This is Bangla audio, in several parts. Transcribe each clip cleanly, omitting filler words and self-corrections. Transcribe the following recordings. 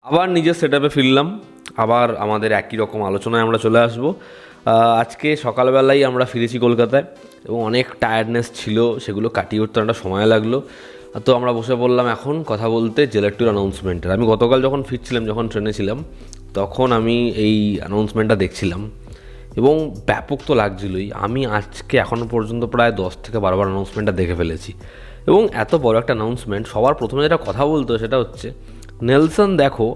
আবার নিজের সেটআপে ফিরলাম, আবার আমাদের একই রকম আলোচনায় আমরা চলে আসব। আজকে সকালবেলাই আমরা ফিরেছি কলকাতায় এবং অনেক টায়ার্ডনেস ছিল, সেগুলো কাটিয়ে উঠতে একটা সময় লাগলো। তো আমরা বসে পড়লাম এখন কথা বলতে জেলার ট্যুর অ্যানাউন্সমেন্টের। আমি গতকাল যখন ফিরছিলাম, যখন ট্রেনে ছিলাম, তখন আমি এই অ্যানাউন্সমেন্টটা দেখছিলাম এবং ব্যাপক তো লাগছিলই। আমি আজকে এখনও পর্যন্ত প্রায় 10 থেকে 12বার অ্যানাউন্সমেন্টটা দেখে ফেলেছি এবং এত বড় একটা অ্যানাউন্সমেন্ট। সবার প্রথমে যেটা কথা বলতো সেটা হচ্ছে, নেলসন দেখো,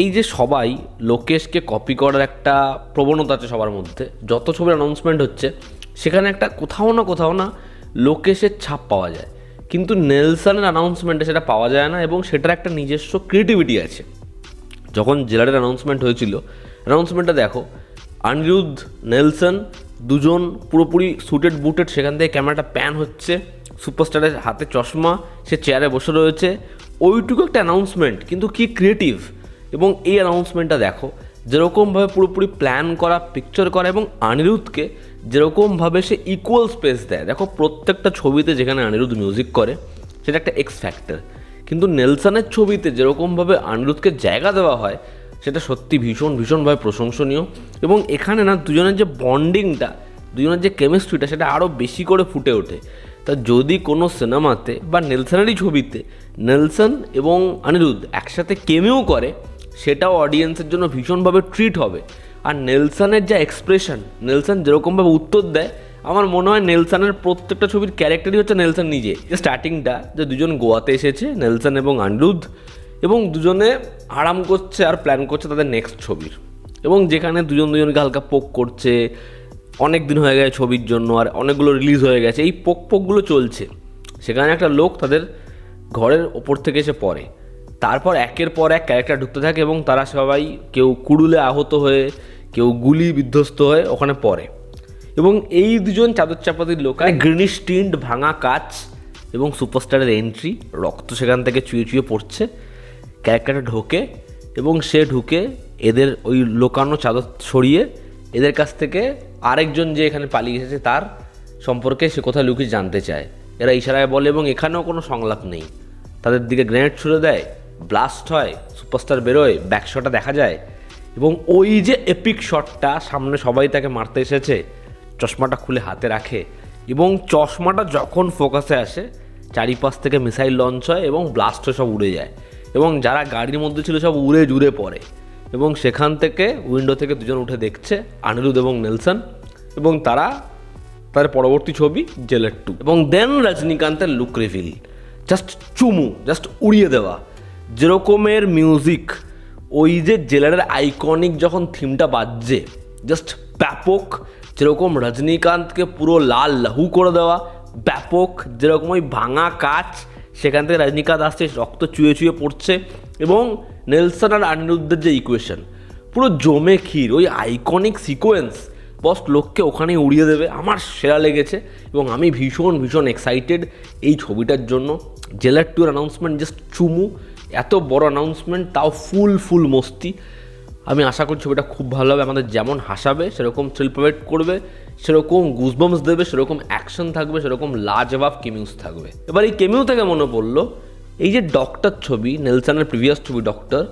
এই যে সবাই লোকেশকে কপি করার একটা প্রবণতা আছে সবার মধ্যে, যত ছবির অ্যানাউন্সমেন্ট হচ্ছে সেখানে একটা কোথাও না লোকেশের ছাপ পাওয়া যায়, কিন্তু নেলসনের অ্যানাউন্সমেন্টে সেটা পাওয়া যায় না এবং সেটার একটা নিজস্ব ক্রিয়েটিভিটি আছে। যখন জেলারের অ্যানাউন্সমেন্ট হয়েছিল, অ্যানাউন্সমেন্টটা দেখো, অনিরুদ্ধ, নেলসন দুজন পুরোপুরি সুটেড বুটেড, সেখান থেকে ক্যামেরাটা প্যান হচ্ছে, সুপারস্টারের হাতে চশমা, সে চেয়ারে বসে রয়েছে, ওইটুকু একটা অ্যানাউন্সমেন্ট, কিন্তু কি ক্রিয়েটিভ। এবং এই অ্যানাউন্সমেন্টটা দেখো, যেরকমভাবে পুরোপুরি প্ল্যান করা, পিকচার করা, এবং অনিরুদ্ধকে যেরকমভাবে সে ইকুয়াল স্পেস দেয়। দেখো প্রত্যেকটা ছবিতে যেখানে অনিরুদ্ধ মিউজিক করে সেটা একটা এক্স ফ্যাক্টর, কিন্তু নেলসনের ছবিতে যেরকমভাবে অনিরুদ্ধকে জায়গা দেওয়া হয় সেটা সত্যি ভীষণভাবে প্রশংসনীয়। এবং এখানে না দুজনের যে বন্ডিংটা, দুজনের যে কেমিস্ট্রিটা, সেটা আরও বেশি করে ফুটে ওঠে। তা যদি কোনো সিনেমাতে বা নেলসনেরই ছবিতে নেলসন এবং অনিরুদ্ধ একসাথে কেমিও করে, সেটাও অডিয়েন্সের জন্য ভীষণভাবে ট্রিট হবে। আর নেলসনের যা এক্সপ্রেশন, নেলসন যেরকমভাবে উত্তর দেয়, আমার মনে হয় নেলসনের প্রত্যেকটা ছবির ক্যারেক্টারই হচ্ছে নেলসন নিজে। স্টার্টিংটা যে দুজন গোয়াতে এসেছে, নেলসন এবং অনিরুদ্ধ, এবং দুজনে আরাম করছে আর প্ল্যান করছে তাদের নেক্সট ছবির, এবং যেখানে দুজনকে হালকা পোক করছে, অনেক দিন হয়ে গেছে ছবির জন্য আর অনেকগুলো রিলিজ হয়ে গেছে, এই পোকগুলো চলছে। সেখানে একটা লোক তাদের ঘরের ওপর থেকে এসে পড়ে, তারপর একের পর এক ক্যারেক্টার ঢুকতে থাকে এবং তারা সবাই কেউ কুড়ুলে আহত হয়ে, কেউ গুলি বিধ্বস্ত হয়ে ওখানে পড়ে। এবং এই দুজন চাদর চাপাতির লোক, গ্রিনিশ টিন্ট ভাঙা কাচ এবং সুপারস্টারের এন্ট্রি, রক্ত সেখান থেকে চুয়ে পড়ছে, ক্যারেক্টারটা ঢোকে এবং সে ঢুকে এদের ওই লোকানো চাদর সরিয়ে এদের কাছ থেকে আরেকজন যে এখানে পালিয়ে এসেছে তার সম্পর্কে সে কোথায় লুকিয়ে জানতে চায়। এরা ইশারায় বলে এবং এখানেও কোনো সংলাপ নেই। তাদের দিকে গ্রেনেড ছুড়ে দেয়, ব্লাস্ট হয়, সুপারস্টার বেরোয়, ব্যাকশটটা দেখা যায় এবং ওই যে এপিক শটটা, সামনে সবাই তাকে মারতে এসেছে, চশমাটা খুলে হাতে রাখে এবং চশমাটা যখন ফোকাসে আসে, চারিপাশ থেকে মিসাইল লঞ্চ হয় এবং ব্লাস্ট হয়ে সব উড়ে যায় এবং যারা গাড়ির মধ্যে ছিল সব উড়ে জুড়ে পড়ে। এবং সেখান থেকে উইন্ডো থেকে দুজন উঠে দেখছে, অনিরুদ্ধ এবং নেলসন, এবং তারা তার পরবর্তী ছবি জেলার 2। এবং দেন রজনীকান্তের লুক রিভিল, জাস্ট চুমু, জাস্ট উড়িয়ে দেওয়া। যেরকমের মিউজিক, ওই যে জেলারের আইকনিক যখন থিমটা বাজছে, জাস্ট ব্যাপক। যেরকম রজনীকান্তকে পুরো লাল লাহু করে দেওয়া, ব্যাপক। যেরকম ওই ভাঙা কাচ, সেখান থেকে রজনীকান্ত আসছে, রক্ত চুয়ে পড়ছে, এবং নেলসন আর অনিরুদ্ধের যে ইকুয়েশন, পুরো জমে ক্ষীর। ওই আইকনিক সিকোয়েন্স বস লোককে ওখানেই উড়িয়ে দেবে। আমার সেরা লেগেছে এবং আমি ভীষণ এক্সাইটেড এই ছবিটার জন্য। জেলার 2 অ্যানাউন্সমেন্ট জাস্ট চুমু, এত বড় অ্যানাউন্সমেন্ট, তাও ফুল মস্তি। আমি আশা করছি ছবিটা খুব ভালো হবে, আমাদের যেমন হাসাবে সেরকম থ্রিল প্রোভাইড করবে, সেরকম গুজবাম্পস দেবে, সেরকম অ্যাকশন থাকবে, সেরকম লাজবাব কেমিউস থাকবে। এবার এই কেমিউ থেকে মনে পড়লো, এই যে ডক্টর ছবি, নেলসনের প্রিভিয়াস ছবি ডক্টর,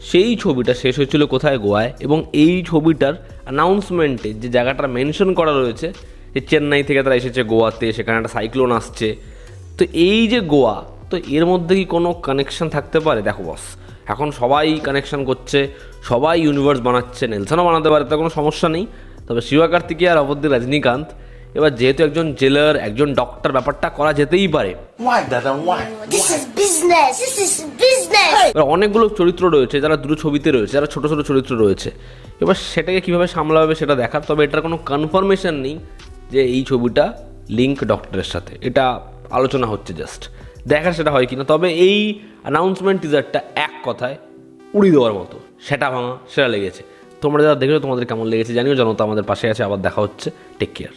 সেই ছবিটা শেষ হয়েছিল কোথায়? গোয়ায়। এবং এই ছবিটার অ্যানাউন্সমেন্টে যে জায়গাটা মেনশন করা রয়েছে, যে চেন্নাই থেকে তারা এসেছে গোয়াতে, সেখানে একটা সাইক্লোন আসছে। তো এই যে গোয়া, তো এর মধ্যে কি কোনো কানেকশন থাকতে পারে? দেখো বস, এখন সবাই কানেকশন করছে, সবাই ইউনিভার্স বানাচ্ছে, নেলসনও বানাতে পারে, তার কোনো সমস্যা নেই। তবে শিবকার্তিকেয় আর অপরদিকে রজনীকান্ত, এবার যেহেতু একজন জেলার, একজন ডক্টর, ব্যাপারটা করা যেতেই পারে। এবার অনেকগুলো চরিত্র রয়েছে যারা দুটো ছবিতে রয়েছে, যারা ছোট চরিত্র রয়েছে। এবার সেটাকে কীভাবে সামলাবে সেটা দেখার। তবে এটার কোনো কনফার্মেশন নেই যে এই ছবিটা লিঙ্ক ডক্টরের সাথে, এটা আলোচনা হচ্ছে, জাস্ট দেখার সেটা হয় কিনা। তবে এই অ্যানাউন্সমেন্ট টিজারটা এক কথায় উড়িয়ে দেওয়ার মতো, সেটা ভাঙা, সেটা লেগেছে। তোমরা যারা দেখেছো তোমাদের কেমন লেগেছে জানিও। জনতা আমাদের পাশে আছে, আবার দেখা হচ্ছে, টেক কেয়ার।